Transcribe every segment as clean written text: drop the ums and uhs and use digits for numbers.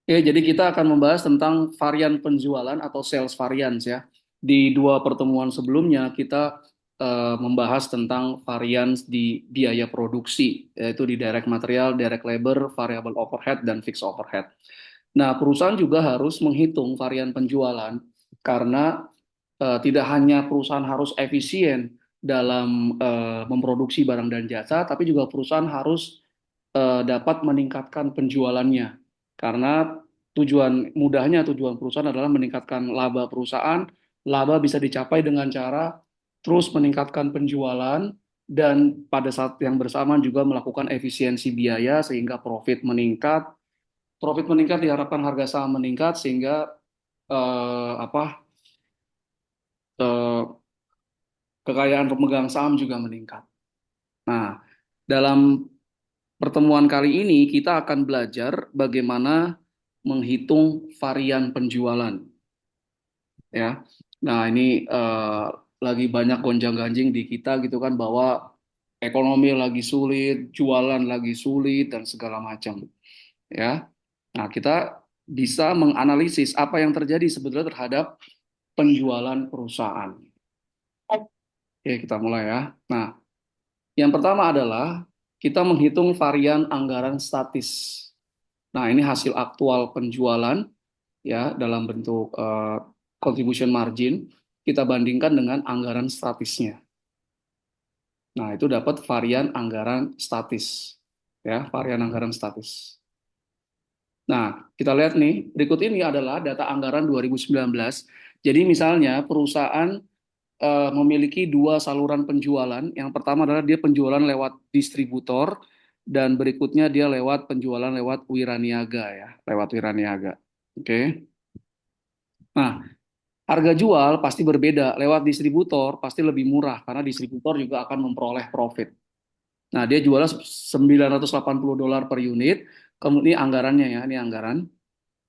Ya, jadi kita akan membahas tentang varian penjualan atau sales variance ya. Di dua pertemuan sebelumnya kita membahas tentang variance di biaya produksi, yaitu di direct material, direct labor, variable overhead, dan fixed overhead. Nah, perusahaan juga harus menghitung varian penjualan karena tidak hanya perusahaan harus efisien dalam memproduksi barang dan jasa, tapi juga perusahaan harus dapat meningkatkan penjualannya. Karena tujuan perusahaan adalah meningkatkan laba perusahaan. Laba bisa dicapai dengan cara terus meningkatkan penjualan dan pada saat yang bersamaan juga melakukan efisiensi biaya sehingga profit meningkat. Profit meningkat diharapkan harga saham meningkat sehingga apa eh, kekayaan pemegang saham juga meningkat. Nah, dalam pertemuan kali ini kita akan belajar bagaimana menghitung varian penjualan ya. Nah, ini lagi banyak gonjang-ganjing di kita gitu kan bahwa ekonomi lagi sulit, jualan lagi sulit dan segala macam ya. Nah, kita bisa menganalisis apa yang terjadi sebetulnya terhadap penjualan perusahaan. Oke, kita mulai ya. Nah, yang pertama adalah kita menghitung varian anggaran statis. Nah, ini hasil aktual penjualan ya dalam bentuk contribution margin kita bandingkan dengan anggaran statisnya. Nah, itu dapat varian anggaran statis. Ya, varian anggaran statis. Nah, kita lihat nih, berikut ini adalah data anggaran 2019. Jadi misalnya perusahaan memiliki dua saluran penjualan. Yang pertama adalah dia penjualan lewat distributor dan berikutnya dia lewat penjualan lewat wiraniaga ya, lewat wiraniaga. Oke. Nah, harga jual pasti berbeda. Lewat distributor pasti lebih murah karena distributor juga akan memperoleh profit. Nah, dia jualnya $980 per unit. Kemudian ini anggarannya ya, ini anggaran.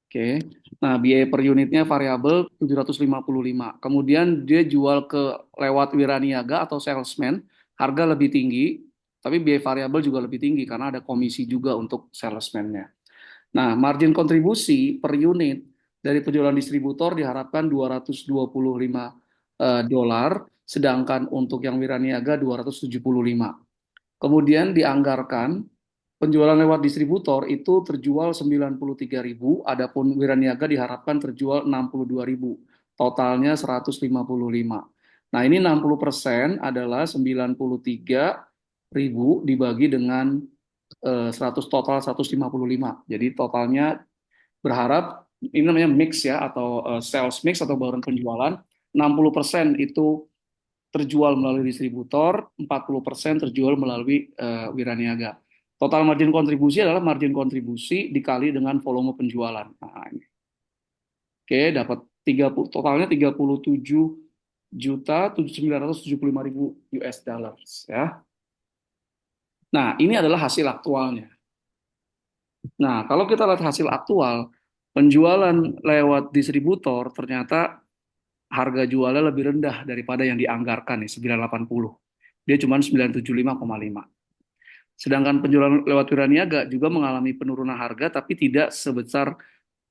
Oke. Nah, biaya per unitnya variabel 755. Kemudian dia jual ke lewat wiraniaga atau salesman, harga lebih tinggi, tapi biaya variabel juga lebih tinggi karena ada komisi juga untuk salesman-nya. Nah, margin kontribusi per unit dari penjualan distributor diharapkan 225 dolar, sedangkan untuk yang wiraniaga 275. Kemudian dianggarkan penjualan lewat distributor itu terjual 93.000, adapun wiraniaga diharapkan terjual 62.000. Totalnya 155. Nah, ini 60% adalah 93.000 dibagi dengan 100 total 155. Jadi totalnya berharap ini namanya mix ya atau sales mix atau bauran penjualan 60% itu terjual melalui distributor, 40% terjual melalui wiraniaga. Total margin kontribusi adalah margin kontribusi dikali dengan volume penjualan. Nah, ini. Oke, dapat 30 totalnya 37.975.000 US dollars ya. Nah, ini adalah hasil aktualnya. Nah, kalau kita lihat hasil aktual, penjualan lewat distributor ternyata harga jualnya lebih rendah daripada yang dianggarkan nih, 980. Dia cuma 975,5. Sedangkan penjualan lewat wiraniaga juga mengalami penurunan harga tapi tidak sebesar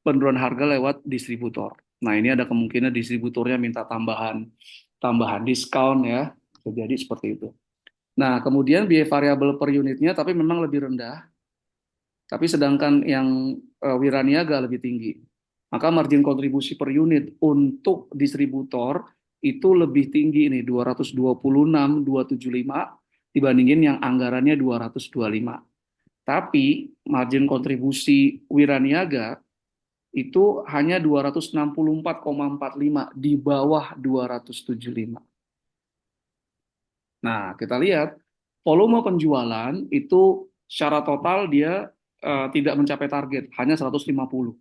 penurunan harga lewat distributor. Nah, ini ada kemungkinan distributornya minta tambahan tambahan diskon ya. Bisa jadi seperti itu. Nah, kemudian biaya variabel per unitnya tapi memang lebih rendah, tapi sedangkan yang wiraniaga lebih tinggi. Maka margin kontribusi per unit untuk distributor itu lebih tinggi ini 226.275 dibandingin yang anggarannya 225. Tapi margin kontribusi wiraniaga itu hanya 264,45 di bawah 275. Nah, kita lihat volume penjualan itu secara total dia tidak mencapai target, hanya 150.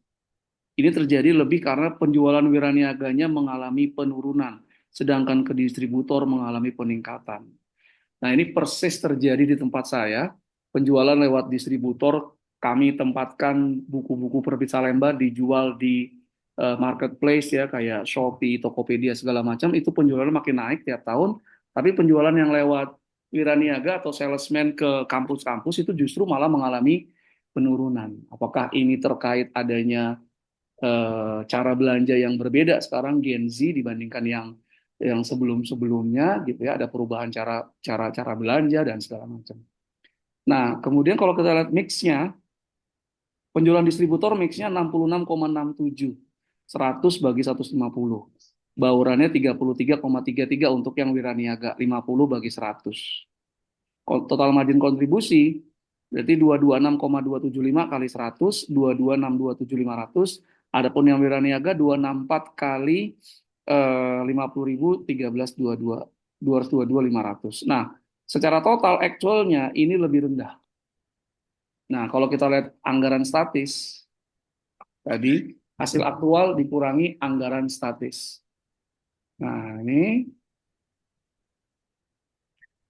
Ini terjadi lebih karena penjualan wiraniaganya mengalami penurunan, sedangkan ke distributor mengalami peningkatan. Nah, ini persis terjadi di tempat saya. Penjualan lewat distributor, kami tempatkan buku-buku penerbit Salemba dijual di marketplace ya, kayak Shopee, Tokopedia, segala macam. Itu penjualan makin naik tiap tahun. Tapi penjualan yang lewat wiraniaga atau salesman ke kampus-kampus itu justru malah mengalami penurunan. Apakah ini terkait adanya cara belanja yang berbeda sekarang Gen Z dibandingkan yang sebelum-sebelumnya gitu ya, ada perubahan cara belanja dan segala macam. Nah, kemudian kalau kita lihat mix-nya, penjualan distributor mix-nya 66,67, 100 bagi 150. Baurannya 33,33 untuk yang wiraniaga, 50 bagi 100. Total margin kontribusi berarti 226,275 kali 100, 226,27500. Adapun yang wiraniaga 264 kali 50.000, 1322, 222.500. Nah, secara total actualnya ini lebih rendah. Nah, kalau kita lihat anggaran statis tadi, hasil aktual dikurangi anggaran statis. Nah, ini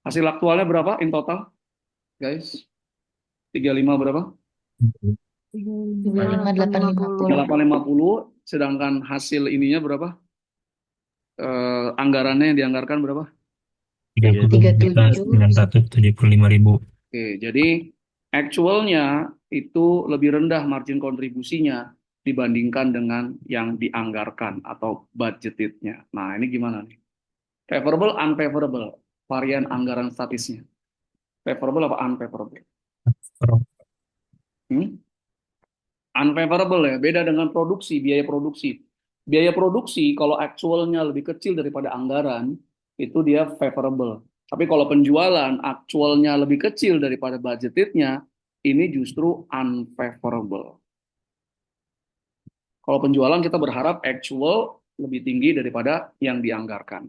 hasil aktualnya berapa in total, guys? 35 berapa? 35.850. 3850, sedangkan hasil ininya berapa? Anggarannya yang dianggarkan berapa? 37.975.000. Oke, jadi actualnya itu lebih rendah margin kontribusinya dibandingkan dengan yang dianggarkan atau budgetednya. Nah, ini gimana nih? Favorable, unfavorable, varian anggaran statisnya. Favorable apa unfavorable? Hmm? Unfavorable ya, beda dengan produksi, biaya produksi. Biaya produksi kalau actualnya lebih kecil daripada anggaran, itu dia favorable. Tapi kalau penjualan actualnya lebih kecil daripada budgetednya, ini justru unfavorable. Kalau penjualan kita berharap actual lebih tinggi daripada yang dianggarkan.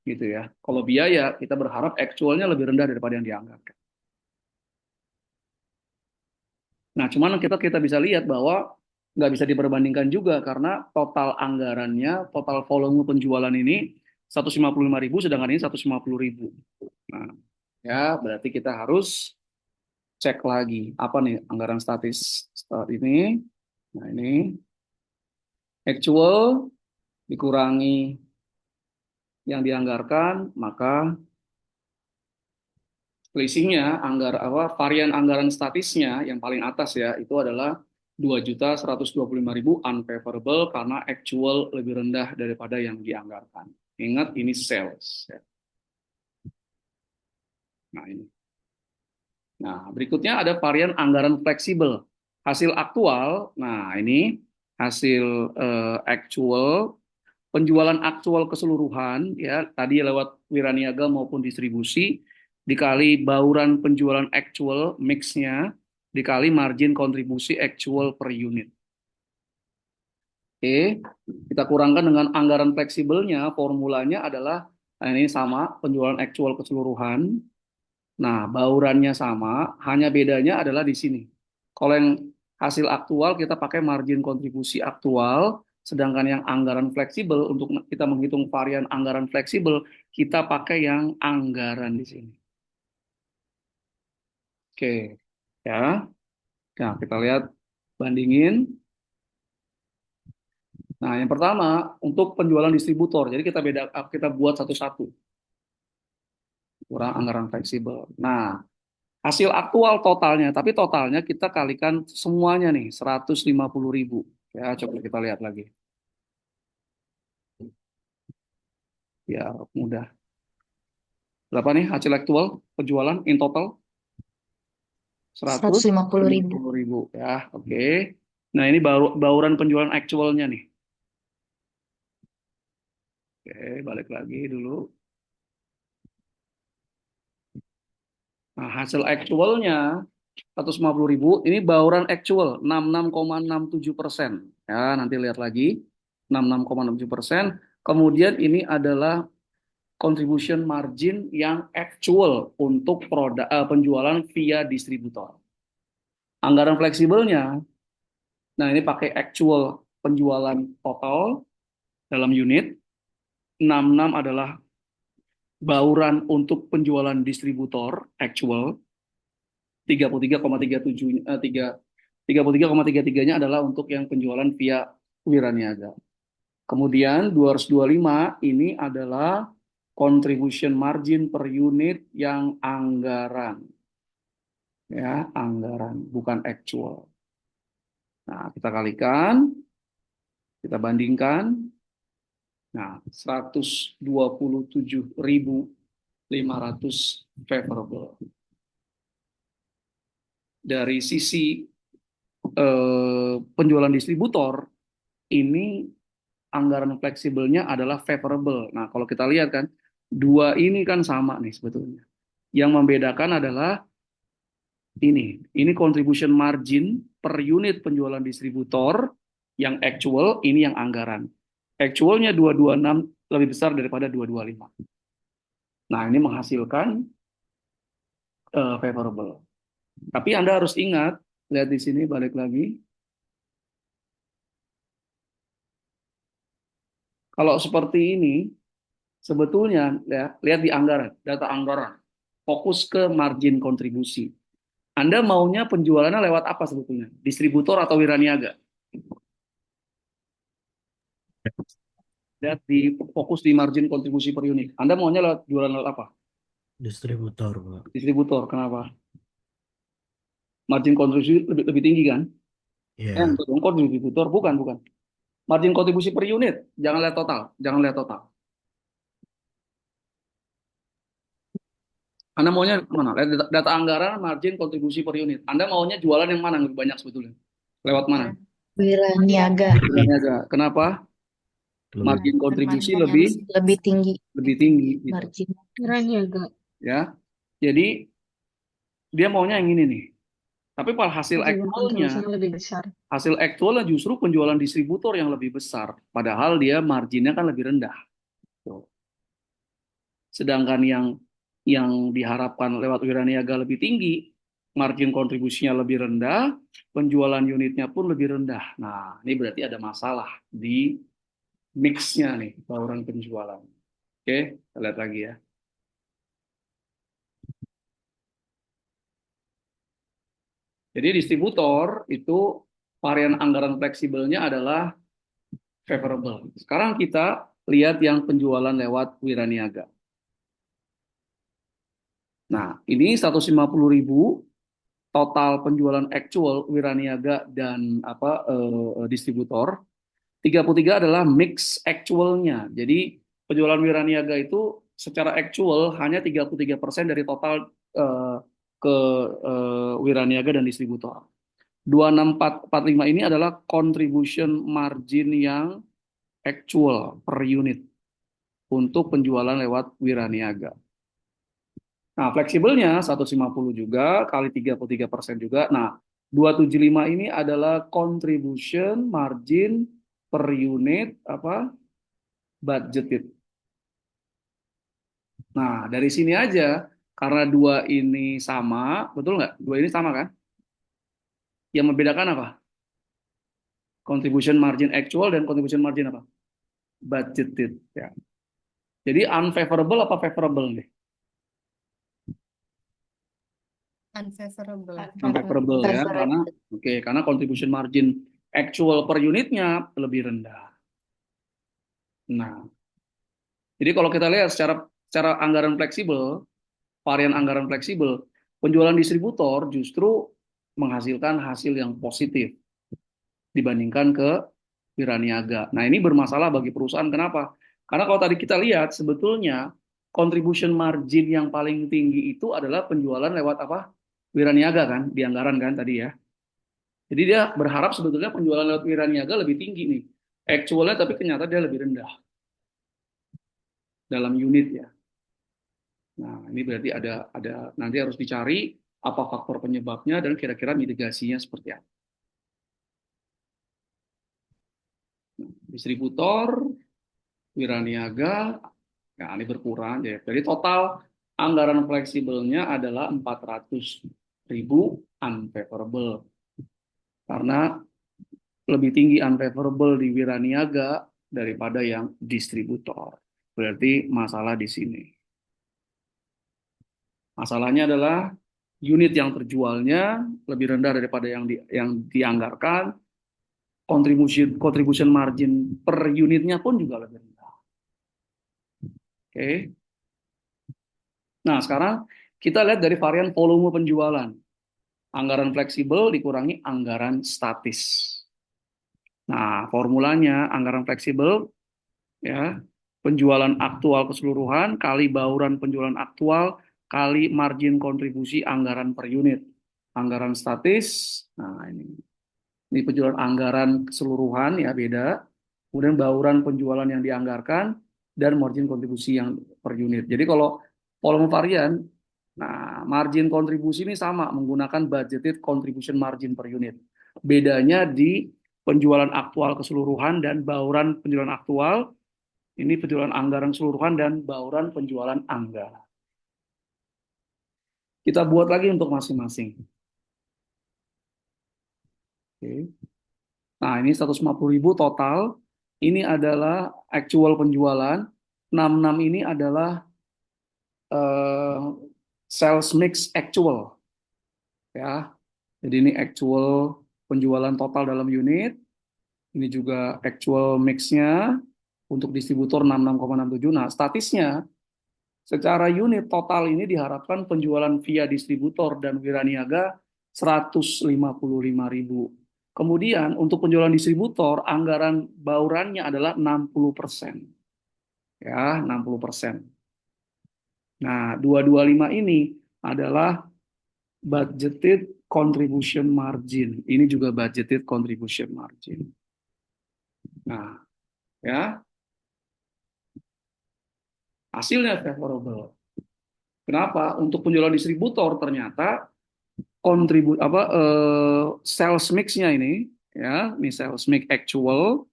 Gitu ya. Kalau biaya kita berharap actualnya lebih rendah daripada yang dianggarkan. Nah, cuman kita bisa lihat bahwa nggak bisa diperbandingkan juga karena total anggarannya, total volume penjualan ini 155.000, sedangkan ini 150.000. Nah, ya berarti kita harus cek lagi apa nih anggaran statis saat ini. Nah, ini actual dikurangi yang dianggarkan, maka selisihnya varian anggaran statisnya yang paling atas ya itu adalah 2.125.000 unfavorable karena actual lebih rendah daripada yang dianggarkan. Ingat ini sales ya. Nah, ini. Nah, berikutnya ada varian anggaran fleksibel. Hasil aktual, nah ini hasil actual, penjualan aktual keseluruhan ya, tadi lewat wiraniaga maupun distribusi dikali bauran penjualan actual mix-nya dikali margin kontribusi actual per unit. Oke, kita kurangkan dengan anggaran fleksibelnya, formulanya adalah nah ini sama, penjualan actual keseluruhan. Nah, baurannya sama, hanya bedanya adalah di sini. Kalau yang hasil aktual kita pakai margin kontribusi aktual, sedangkan yang anggaran fleksibel untuk kita menghitung varian anggaran fleksibel, kita pakai yang anggaran di sini. Oke, ya. Nah, kita lihat bandingin. Nah, yang pertama untuk penjualan distributor. Jadi kita buat satu-satu. Kurang anggaran fleksibel. Nah, hasil aktual totalnya, tapi totalnya kita kalikan semuanya nih, 150.000. Ya, coba kita lihat lagi. Ya, mudah. Berapa nih hasil aktual penjualan in total? 150.000. 150.000. Ya, oke. Nah, ini bauran penjualan aktualnya nih. Oke, balik lagi dulu. Nah, hasil aktualnya 150.000. Ini bauran actual 66,67%. Ya, nanti lihat lagi. 66,67%. Kemudian ini adalah contribution margin yang actual untuk penjualan via distributor. Anggaran fleksibelnya, nah ini pakai actual penjualan total dalam unit. 66 adalah bauran untuk penjualan distributor actual. 33,37 33,33-nya adalah untuk yang penjualan via wiraniaga. Kemudian 225 ini adalah contribution margin per unit yang anggaran. ya, anggaran, bukan actual. Nah, kita kalikan, kita bandingkan. Nah, 127.500 favorable. Dari sisi penjualan distributor, ini anggaran fleksibelnya adalah favorable. Nah, kalau kita lihat kan, dua ini kan sama nih sebetulnya. Yang membedakan adalah ini contribution margin per unit penjualan distributor yang actual, ini yang anggaran. Actualnya 226 lebih besar daripada 225. Nah, ini menghasilkan favorable. Tapi Anda harus ingat, lihat di sini balik lagi. Kalau seperti ini, sebetulnya ya, lihat di anggaran, data anggaran. Fokus ke margin kontribusi. Anda maunya penjualannya lewat apa sebetulnya? Distributor atau wiraniaga? Lihat di fokus di margin kontribusi per unit. Anda maunya lewat jualan lewat apa? Distributor, Pak. Distributor. Kenapa? Margin kontribusi lebih tinggi kan? Iya. Betul. Kok distributor? Bukan, bukan. Margin kontribusi per unit. Jangan lihat total. Jangan lihat total. Anda maunya mana? Lihat data anggaran, margin kontribusi per unit. Anda maunya jualan yang mana yang lebih banyak sebetulnya? Lewat mana? Wiraniaga. Wiraniaga. Kenapa? Lebih. Margin kontribusi Marginnya lebih lebih tinggi. lebih tinggi gitu. Margin. Wiraniaga. Ya. Jadi dia maunya yang ini nih. Tapi pada Lebih besar. hasil aktualnya justru penjualan distributor yang lebih besar. Padahal dia marginnya kan lebih rendah. Tuh. Sedangkan yang diharapkan lewat wiraniaga lebih tinggi, margin kontribusinya lebih rendah, penjualan unitnya pun lebih rendah. Nah, ini berarti ada masalah di mix-nya nih, bauran penjualan. Oke, kita lihat lagi ya. Jadi distributor itu varian anggaran fleksibelnya adalah favorable. Sekarang kita lihat yang penjualan lewat wiraniaga. Nah, ini 150.000 total penjualan actual wiraniaga dan distributor. 33 adalah mix actualnya. Jadi penjualan wiraniaga itu secara actual hanya 33% dari total ke wiraniaga dan distributor. 26445 ini adalah contribution margin yang actual per unit untuk penjualan lewat wiraniaga. Nah, fleksibelnya 150 juga kali 33% juga. Nah, 275 ini adalah contribution margin per unit budgeted. Nah, dari sini aja karena dua ini sama, betul nggak? Dua ini sama kan? Yang membedakan apa? Contribution margin actual dan contribution margin apa? Budgeted. Ya. Jadi unfavorable apa favorable nih? Unfavorable. Unfavorable ya, karena contribution margin actual per unitnya lebih rendah. Nah, jadi kalau kita lihat secara anggaran fleksibel, varian anggaran fleksibel, penjualan distributor justru menghasilkan hasil yang positif dibandingkan ke wiraniaga. Nah, ini bermasalah bagi perusahaan. Kenapa? Karena kalau tadi kita lihat, sebetulnya contribution margin yang paling tinggi itu adalah penjualan lewat apa? Wiraniaga kan, di anggaran kan tadi ya. Jadi dia berharap sebetulnya penjualan lewat wiraniaga lebih tinggi nih. Actualnya tapi ternyata dia lebih rendah dalam unit ya. Nah, ini berarti ada nanti harus dicari apa faktor penyebabnya dan kira-kira mitigasinya seperti apa. Nah, distributor, wiraniaga, ya ini berkurang ya. Jadi total anggaran fleksibelnya adalah 400.000 unfavorable. Karena lebih tinggi unfavorable di wiraniaga daripada yang distributor. Berarti masalah di sini. Masalahnya adalah unit yang terjualnya lebih rendah daripada yang dianggarkan, contribution margin per unitnya pun juga lebih rendah. Oke. Nah, sekarang kita lihat dari varian volume penjualan. Anggaran fleksibel dikurangi anggaran statis. Nah, formulanya anggaran fleksibel ya, penjualan aktual keseluruhan kali bauran penjualan aktual kali margin kontribusi anggaran per unit. Anggaran statis, nah ini penjualan anggaran keseluruhan ya beda. Kemudian bauran penjualan yang dianggarkan dan margin kontribusi yang per unit. Jadi kalau volume varian, nah margin kontribusi ini sama menggunakan budgeted contribution margin per unit. Bedanya di penjualan aktual keseluruhan dan bauran penjualan aktual, ini penjualan anggaran keseluruhan dan bauran penjualan anggaran. Kita buat lagi untuk masing-masing. Oke. Nah, ini 150.000 total. Ini adalah actual penjualan. 66 ini adalah sales mix actual. Ya. Jadi ini actual penjualan total dalam unit. Ini juga actual mix-nya untuk distributor 66,67. Nah, statisnya secara unit total ini diharapkan penjualan via distributor dan wiraniaga 155.000. Kemudian untuk penjualan distributor, anggaran baurannya adalah 60%. Ya, 60%. Nah, 225 ini adalah budgeted contribution margin. Ini juga budgeted contribution margin. Nah, ya, hasilnya favorable. Kenapa? Untuk penjualan distributor ternyata sales mix-nya ini ya, ini sales mix actual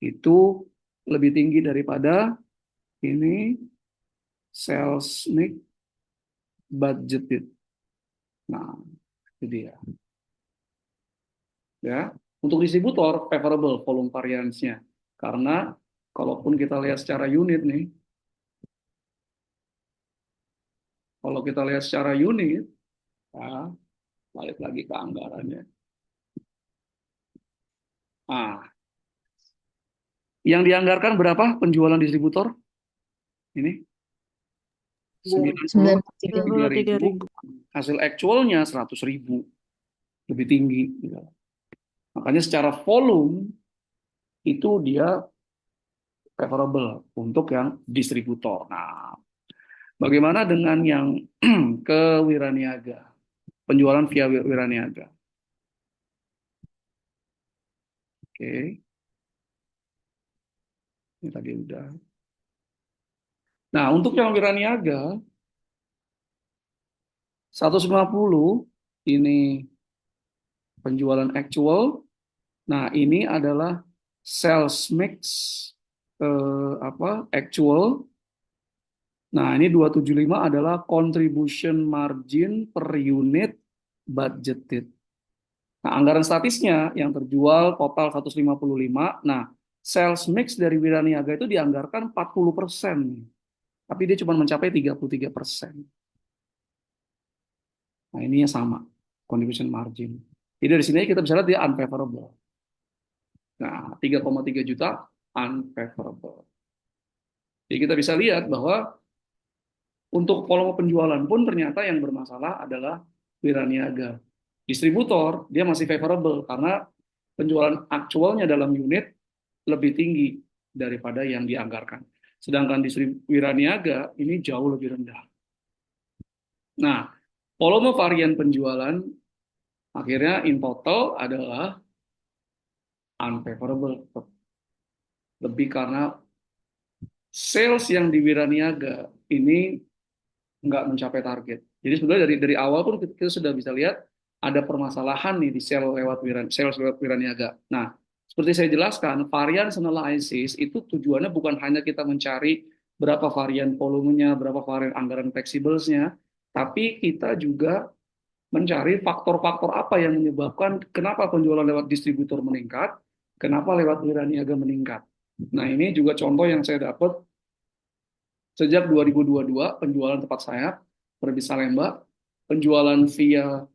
itu lebih tinggi daripada ini sales mix budgeted. Nah, itu dia. Ya, untuk distributor favorable volume variance-nya. Karena kalaupun kita lihat secara unit nih, kalau kita lihat secara unit, ya, balik lagi ke anggarannya. Nah, yang dianggarkan berapa penjualan distributor? Ini 93.000. Hasil actualnya 100.000. Lebih tinggi. Makanya secara volume itu dia favorable untuk yang distributor. Nah, bagaimana dengan yang ke wiraniaga? Penjualan via wiraniaga. Oke. Ini tadi udah. Nah, untuk yang wiraniaga 150 ini penjualan actual. Nah, ini adalah sales mix actual. Nah, ini 275 adalah contribution margin per unit budgeted. Nah, anggaran statisnya yang terjual total 155. Nah, sales mix dari wiraniaga itu dianggarkan 40%. Tapi dia cuma mencapai 33%. Nah, ini yang sama, contribution margin. Jadi dari sini kita bisa lihat dia unfavorable. Nah, 3,3 juta unfavorable. Jadi kita bisa lihat bahwa untuk volume penjualan pun ternyata yang bermasalah adalah wiraniaga. Distributor dia masih favorable karena penjualan aktualnya dalam unit lebih tinggi daripada yang dianggarkan. Sedangkan wiraniaga ini jauh lebih rendah. Nah, volume varian penjualan akhirnya in total adalah unfavorable. Lebih karena sales yang di wiraniaga ini nggak mencapai target. Jadi sebenarnya dari awal pun kita sudah bisa lihat ada permasalahan nih di sales lewat wiraniaga. Nah, seperti saya jelaskan, variance analysis itu tujuannya bukan hanya kita mencari berapa varian volumenya, berapa varian anggaran fleksibelnya, tapi kita juga mencari faktor-faktor apa yang menyebabkan kenapa penjualan lewat distributor meningkat, kenapa lewat wiraniaga meningkat. Nah, ini juga contoh yang saya dapat sejak 2022, penjualan tepat sayap, Perbis Salemba, penjualan via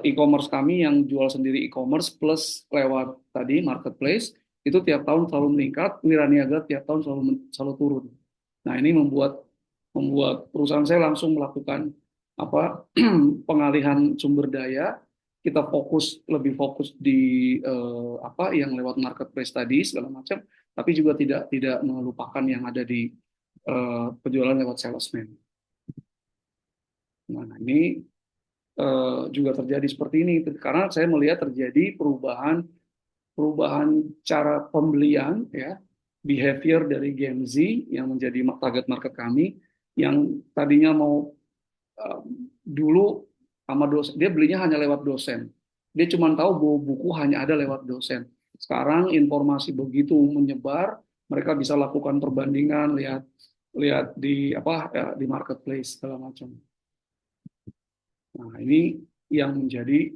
e-commerce kami yang jual sendiri e-commerce plus lewat tadi marketplace, itu tiap tahun selalu meningkat, wiraniaga tiap tahun selalu turun. Nah, ini membuat perusahaan saya langsung melakukan apa pengalihan sumber daya, kita lebih fokus di apa yang lewat marketplace tadi segala macam, tapi juga tidak tidak melupakan yang ada di penjualan lewat salesman. Nah, ini juga terjadi seperti ini karena saya melihat terjadi perubahan perubahan cara pembelian ya, behavior dari Gen Z yang menjadi target market kami, yang tadinya mau dulu sama dosen, dia belinya hanya lewat dosen, dia cuma tahu bahwa buku hanya ada lewat dosen. Sekarang informasi begitu menyebar, mereka bisa lakukan perbandingan, lihat lihat di apa ya, di marketplace segala macam. Nah, ini yang menjadi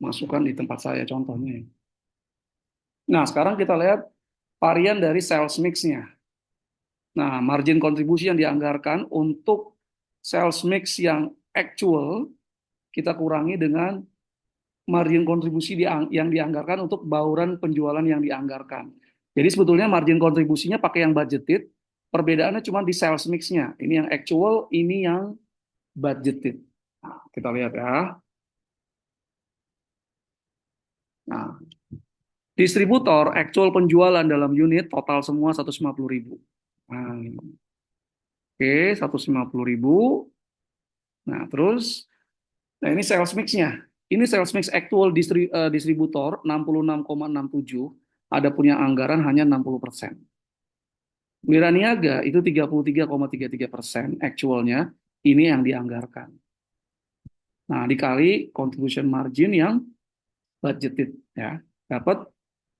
masukan di tempat saya contohnya. Nah, sekarang kita lihat varian dari sales mix-nya. Nah, margin kontribusi yang dianggarkan untuk sales mix yang actual kita kurangi dengan margin kontribusi yang dianggarkan untuk bauran penjualan yang dianggarkan. Jadi sebetulnya margin kontribusinya pakai yang budgeted, perbedaannya cuma di sales mix-nya. Ini yang actual, ini yang budgeted. Nah, kita lihat ya. Nah, distributor actual penjualan dalam unit total semua 150.000. Nah, oke, 150.000. Nah, terus, nah ini sales mix-nya. Ini sales mix actual distributor 66,67, ada punya anggaran hanya 60%. Wiraniaga itu 33,33% actualnya, ini yang dianggarkan. Nah, dikali contribution margin yang budgeted ya, dapat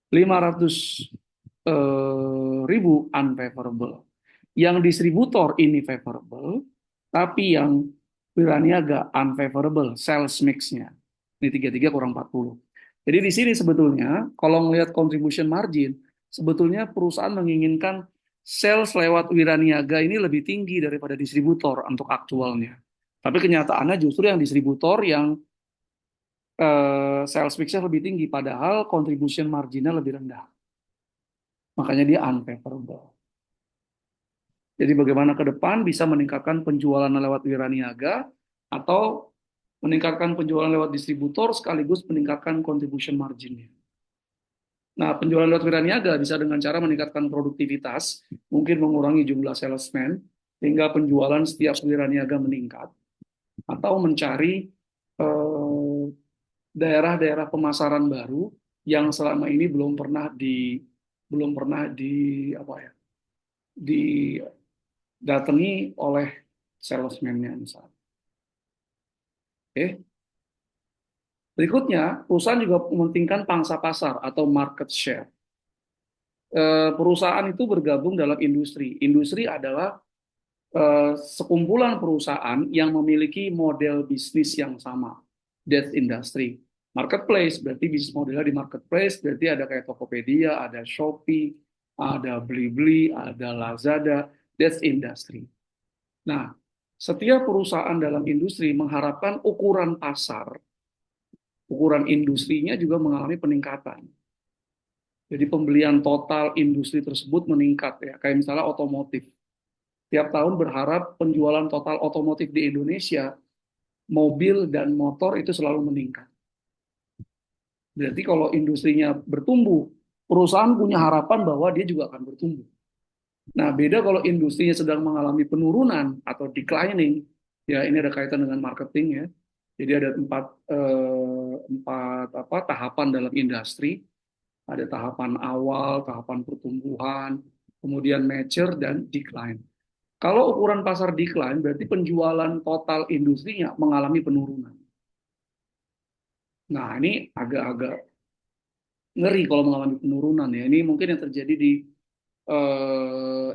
500 ribu unfavorable. Yang distributor ini favorable, tapi yang Wiraniaga unfavorable sales mix-nya. Ini 33 kurang 40. Jadi di sini sebetulnya kalau melihat contribution margin, sebetulnya perusahaan menginginkan sales lewat Wiraniaga ini lebih tinggi daripada distributor untuk aktualnya. Tapi kenyataannya justru yang distributor yang sales mix-nya lebih tinggi, padahal contribution marginnya lebih rendah. Makanya dia unfavorable. Jadi bagaimana ke depan bisa meningkatkan penjualan lewat Wiraniaga atau meningkatkan penjualan lewat distributor sekaligus meningkatkan contribution marginnya. Nah, penjualan lewat Wiraniaga bisa dengan cara meningkatkan produktivitas, mungkin mengurangi jumlah salesman, sehingga penjualan setiap Wiraniaga meningkat, atau mencari daerah-daerah pemasaran baru yang selama ini belum pernah di apa ya, didatangi oleh salesman-nya misalnya. Oke. Berikutnya, perusahaan juga mementingkan pangsa pasar atau market share. Perusahaan itu bergabung dalam industri. Industri adalah sekumpulan perusahaan yang memiliki model bisnis yang sama. That's industry. Marketplace berarti bisnis modelnya di marketplace, berarti ada kayak Tokopedia, ada Shopee, ada Blibli, ada Lazada. That's industry. Nah, setiap perusahaan dalam industri mengharapkan ukuran pasar, ukuran industrinya juga mengalami peningkatan. Jadi pembelian total industri tersebut meningkat ya. Kayak misalnya otomotif. Tiap tahun berharap penjualan total otomotif di Indonesia, mobil dan motor itu selalu meningkat. Berarti kalau industrinya bertumbuh, perusahaan punya harapan bahwa dia juga akan bertumbuh. Nah, beda kalau industrinya sedang mengalami penurunan atau declining, ya ini ada kaitan dengan marketing ya. Jadi ada empat tahapan dalam industri. Ada tahapan awal, tahapan pertumbuhan, kemudian mature dan decline. Kalau ukuran pasar decline, berarti penjualan total industrinya mengalami penurunan. Nah, ini agak-agak ngeri kalau mengalami penurunan ya. Ini mungkin yang terjadi di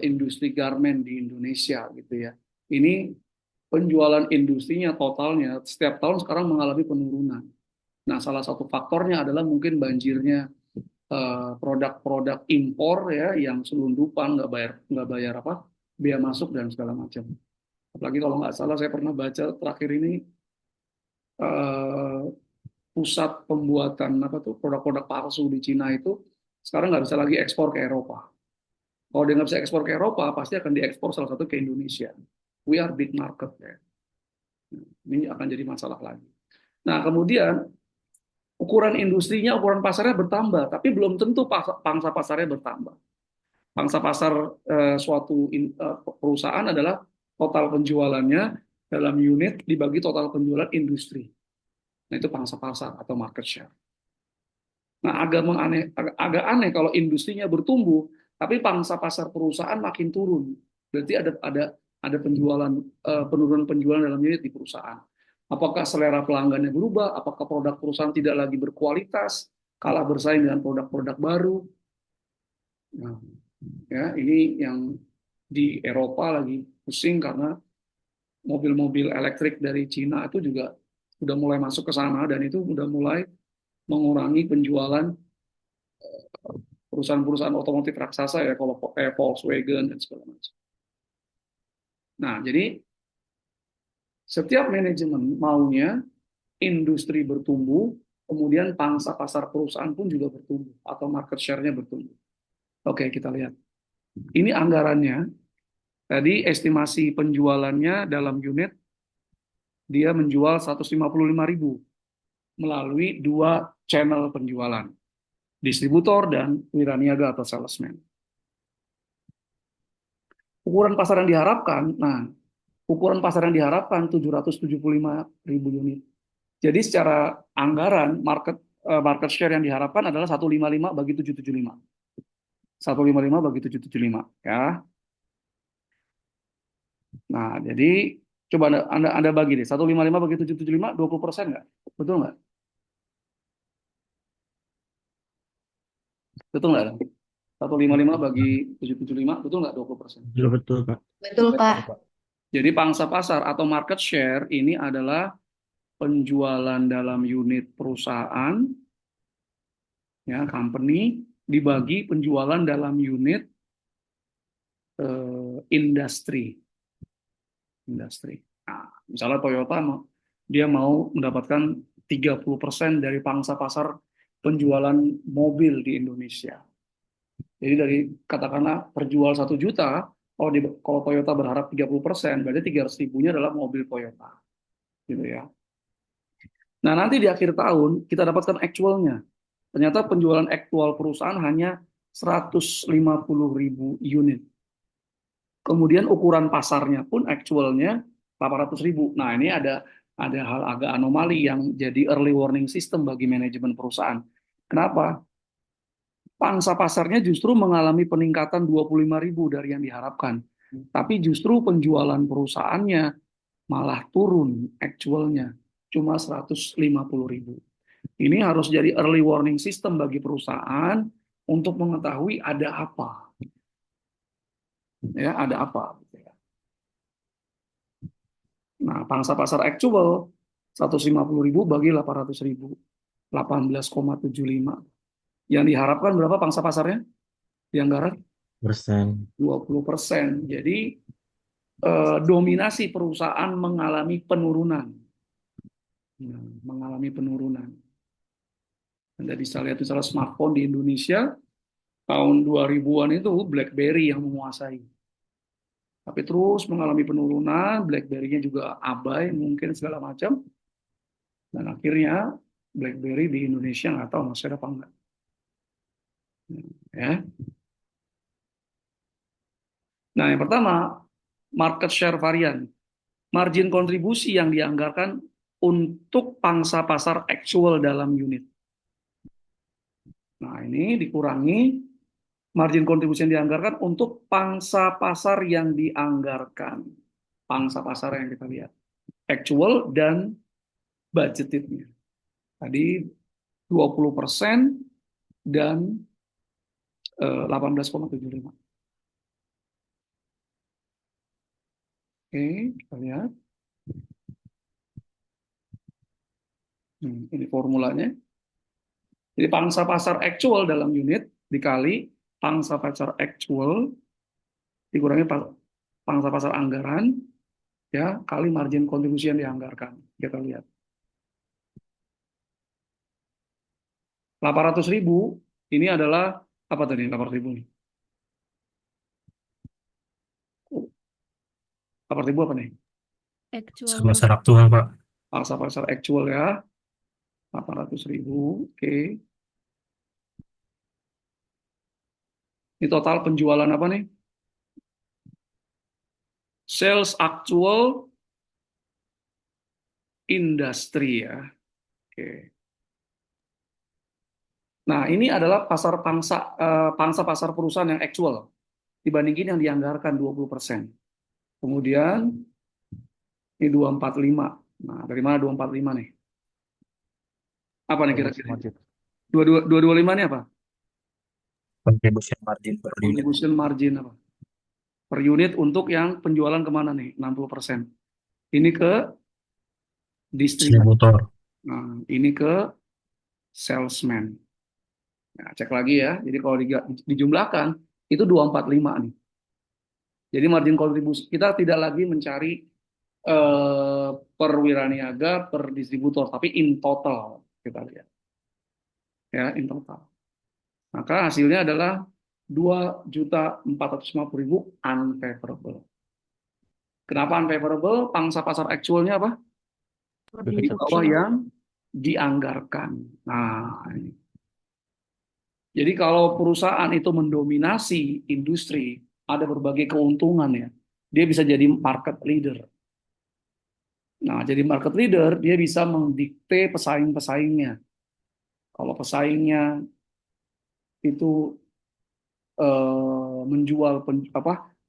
industri garment di Indonesia gitu ya. Ini penjualan industrinya totalnya setiap tahun sekarang mengalami penurunan. Nah, salah satu faktornya adalah mungkin banjirnya produk-produk impor ya yang selundupan nggak bayar apa biaya masuk dan segala macam. Apalagi kalau nggak salah saya pernah baca terakhir ini eh, pusat pembuatan apa tuh produk-produk palsu di Cina itu sekarang nggak bisa lagi ekspor ke Eropa. Kalau dia nggak bisa ekspor ke Eropa, pasti akan diekspor salah satu ke Indonesia. We are big market ya. Ini akan jadi masalah lagi. Nah, kemudian ukuran industrinya, ukuran pasarnya bertambah, tapi belum tentu pangsa pasarnya bertambah. Pangsa pasar suatu perusahaan adalah total penjualannya dalam unit dibagi total penjualan industri. Nah, itu pangsa pasar atau market share. Nah, agak aneh kalau industrinya bertumbuh, tapi pangsa pasar perusahaan makin turun. Berarti ada penurunan penjualan dalam unit di perusahaan. Apakah selera pelanggannya berubah? Apakah produk perusahaan tidak lagi berkualitas, kalah bersaing dengan produk-produk baru? Nah, ya ini yang di Eropa lagi pusing karena mobil-mobil elektrik dari Cina itu juga sudah mulai masuk ke sana dan itu sudah mulai mengurangi penjualan perusahaan-perusahaan otomotif raksasa ya kalau kayak Volkswagen dan segala macam. Nah, jadi setiap manajemen maunya industri bertumbuh, kemudian pangsa pasar perusahaan pun juga bertumbuh atau market share-nya bertumbuh. Oke, kita lihat. Ini anggarannya. Tadi estimasi penjualannya dalam unit dia menjual 155.000 melalui dua channel penjualan, distributor dan wiraniaga atau salesman. Ukuran pasar yang diharapkan, ukuran pasar yang diharapkan 775.000 unit. Jadi secara anggaran market share yang diharapkan adalah 155 bagi 775. 155 bagi 775 ya. Nah, jadi coba Anda bagi deh. 155 bagi 775 20% nggak? Betul nggak? Betul nggak? 155 bagi 775 betul nggak 20%? Betul, betul, Pak. Betul, Pak. Jadi pangsa pasar atau market share ini adalah penjualan dalam unit perusahaan, ya company, dibagi penjualan dalam unit industri. Nah, misalnya Toyota dia mau mendapatkan 30% dari pangsa pasar penjualan mobil di Indonesia. Jadi dari katakanlah perjual 1 juta, kalau Toyota berharap 30%, berarti 300 ribunya adalah mobil Toyota. Gitu ya. Nah, nanti di akhir tahun kita dapatkan actualnya. Ternyata penjualan aktual perusahaan hanya 150.000 unit. Kemudian ukuran pasarnya pun actualnya 800.000. Nah, ini ada hal agak anomali yang jadi early warning system bagi manajemen perusahaan. Kenapa? Pangsa pasarnya justru mengalami peningkatan 25.000 dari yang diharapkan. Tapi justru penjualan perusahaannya malah turun actualnya cuma 150.000. Ini harus jadi early warning system bagi perusahaan untuk mengetahui ada apa. Ya, ada apa. Nah, pangsa pasar actual 150.000 bagi 800.000. 18,75. Yang diharapkan berapa pangsa pasarnya? Di anggaran? Persen. 20%. Jadi dominasi perusahaan mengalami penurunan. Mengalami penurunan. Anda bisa lihat misalnya smartphone di Indonesia tahun 2000-an itu BlackBerry yang menguasai. Tapi terus mengalami penurunan, BlackBerry-nya juga abai mungkin segala macam. Dan akhirnya BlackBerry di Indonesia nggak tahu masih ada apa enggak. Ya. Nah, yang pertama, market share varian. Margin kontribusi yang dianggarkan untuk pangsa pasar actual dalam unit. Nah, ini dikurangi margin kontribusi yang dianggarkan untuk pangsa pasar yang dianggarkan. Pangsa pasar yang kita lihat. Actual dan budgetednya. Tadi 20% dan 18,75. Oke, kita lihat. Ini formulanya. Jadi pangsa pasar actual dalam unit dikali pangsa pasar actual dikurangi pangsa pasar anggaran ya kali margin kontribusi yang dianggarkan. Kita lihat. 800.000 ini adalah apa tadi 800.000 nih? 800.000 apa nih? Actual. Pasar aktual, Pak. Pangsa pasar actual ya, 800.000. Oke. Ini total penjualan apa nih? Sales actual industri ya. Oke. Nah, ini adalah pangsa pasar perusahaan yang actual dibandingin yang dianggarkan 20%. Kemudian ini 245. Nah, dari mana 245 nih? Apa nih kira-kira? 225 ini apa? Contribution margin per unit. Contribution margin apa? Per unit untuk yang penjualan kemana nih? 60%. Ini ke distributor. Distributor. Nah, ini ke salesman. Nah, cek lagi ya. Jadi kalau dijumlahkan itu 245 nih. Jadi margin kontribusi kita tidak lagi mencari per wiraniaga, per distributor, tapi in total kita lihat. Ya, in total. Maka hasilnya adalah 2.450.000 unfavorable. Kenapa unfavorable? Pangsa pasar actualnya apa? Di Lebih bawah kecil. yang dianggarkan. Nah, ini. Jadi kalau perusahaan itu mendominasi industri, ada berbagai keuntungan ya. Dia bisa jadi market leader. Nah, jadi market leader, dia bisa mendikte pesaing-pesaingnya. Kalau pesaingnya itu menjual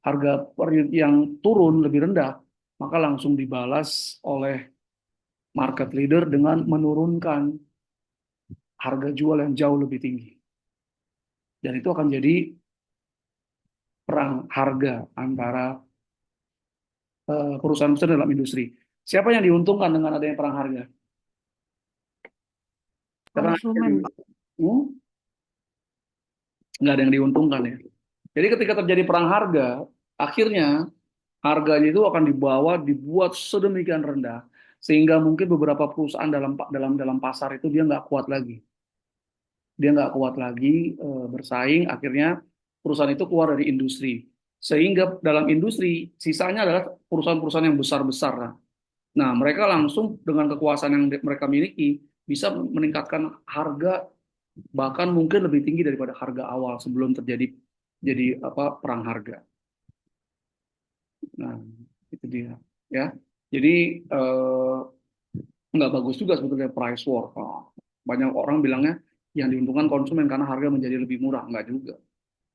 harga per unit yang turun lebih rendah, maka langsung dibalas oleh market leader dengan menurunkan harga jual yang jauh lebih tinggi. Dan itu akan jadi perang harga antara perusahaan-perusahaan dalam industri. Siapa yang diuntungkan dengan adanya perang harga? Konsumen. Hmm? Nggak ada yang diuntungkan ya. Jadi ketika terjadi perang harga, akhirnya harganya itu akan dibuat sedemikian rendah sehingga mungkin beberapa perusahaan dalam pasar itu dia nggak kuat lagi bersaing, akhirnya perusahaan itu keluar dari industri, sehingga dalam industri sisanya adalah perusahaan-perusahaan yang besar-besar. Nah, mereka langsung dengan kekuasaan yang mereka miliki bisa meningkatkan harga bahkan mungkin lebih tinggi daripada harga awal sebelum perang harga. Nah, itu dia ya. Jadi nggak bagus juga sebetulnya price war. Banyak orang bilangnya yang diuntungkan konsumen karena harga menjadi lebih murah. Nggak juga.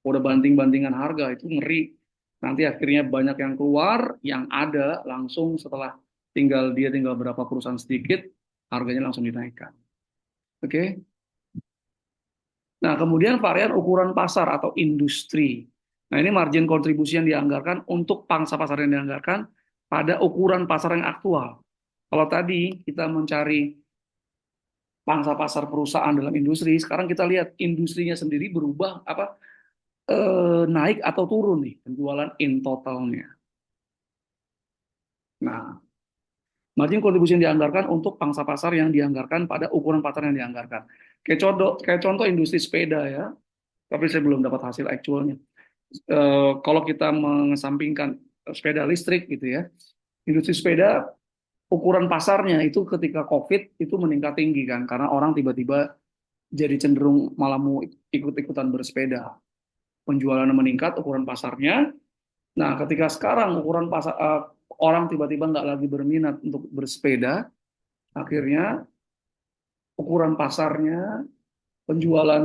Udah banting-bantingan harga itu ngeri. Nanti akhirnya banyak yang keluar, yang ada langsung setelah tinggal berapa perusahaan sedikit, harganya langsung dinaikkan. Oke. Nah, kemudian varian ukuran pasar atau industri. Nah, ini margin kontribusi yang dianggarkan untuk pangsa pasar yang dianggarkan pada ukuran pasar yang aktual. Kalau tadi kita mencari pangsa pasar perusahaan dalam industri, sekarang kita lihat industrinya sendiri berubah naik atau turun nih penjualan in totalnya. Nah, margin kontribusi yang dianggarkan untuk pangsa pasar yang dianggarkan pada ukuran pasar yang dianggarkan. Kayak contoh industri sepeda ya, tapi saya belum dapat hasil aktualnya. Kalau kita mengesampingkan sepeda listrik gitu ya, industri sepeda ukuran pasarnya itu ketika COVID itu meningkat tinggi kan, karena orang tiba-tiba jadi cenderung malah mau ikut-ikutan bersepeda. Penjualannya meningkat, ukuran pasarnya. Nah, ketika sekarang ukuran pasar orang tiba-tiba nggak lagi berminat untuk bersepeda, akhirnya ukuran pasarnya, penjualan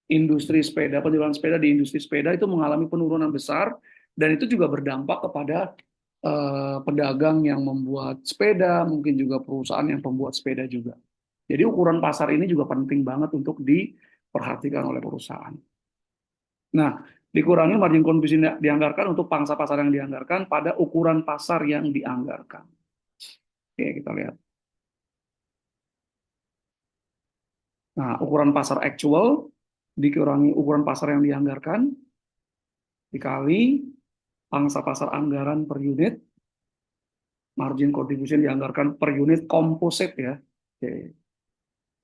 penjualan sepeda di industri sepeda itu mengalami penurunan besar dan itu juga berdampak kepada pedagang yang membuat sepeda, mungkin juga perusahaan yang pembuat sepeda juga. Jadi ukuran pasar ini juga penting banget untuk diperhatikan oleh perusahaan. Nah, dikurangi margin kontribusi dianggarkan untuk pangsa pasar yang dianggarkan pada ukuran pasar yang dianggarkan. Oke, kita lihat. Nah, ukuran pasar actual dikurangi ukuran pasar yang dianggarkan dikali pangsa pasar anggaran per unit, margin contribution dianggarkan per unit komposit ya. Oke.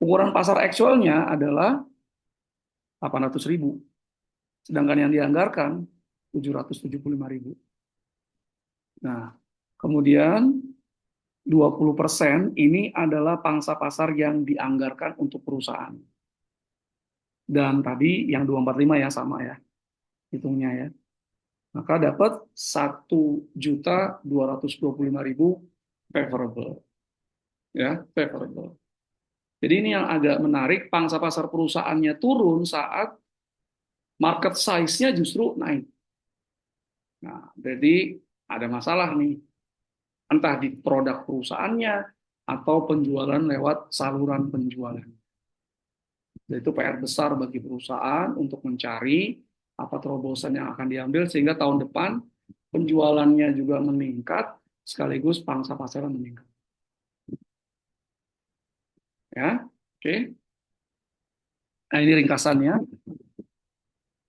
Ukuran pasar actualnya adalah 800.000, sedangkan yang dianggarkan 775.000. Nah, kemudian 20% ini adalah pangsa pasar yang dianggarkan untuk perusahaan. Dan tadi yang 245 ya sama ya, hitungnya ya. Maka dapat 1.225.000 favorable. Ya, favorable. Jadi ini yang agak menarik, pangsa pasar perusahaannya turun saat market size-nya justru naik. Nah, jadi ada masalah nih, entah di produk perusahaannya atau penjualan lewat saluran penjualan. Itu PR besar bagi perusahaan untuk mencari apa terobosan yang akan diambil sehingga tahun depan penjualannya juga meningkat sekaligus pangsa pasarnya meningkat. Ya, oke. Nah, ini ringkasannya.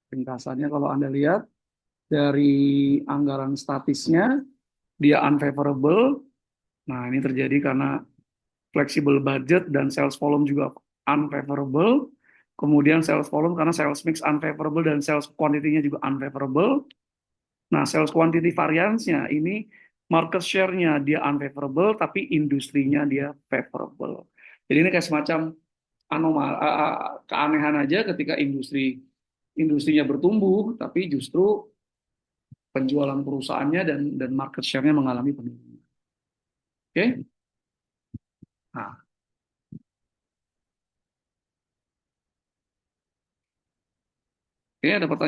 Ringkasannya kalau Anda lihat dari anggaran statisnya dia unfavorable. Nah, ini terjadi karena flexible budget dan sales volume juga unfavorable. Kemudian sales volume karena sales mix unfavorable dan sales quantity-nya juga unfavorable. Nah, sales quantity variance-nya ini market share-nya dia unfavorable tapi industrinya dia favorable. Jadi ini kayak semacam keanehan aja ketika industrinya bertumbuh tapi justru penjualan perusahaannya dan market share-nya mengalami penurunan. Oke? Nah, oke, ada pertanyaan?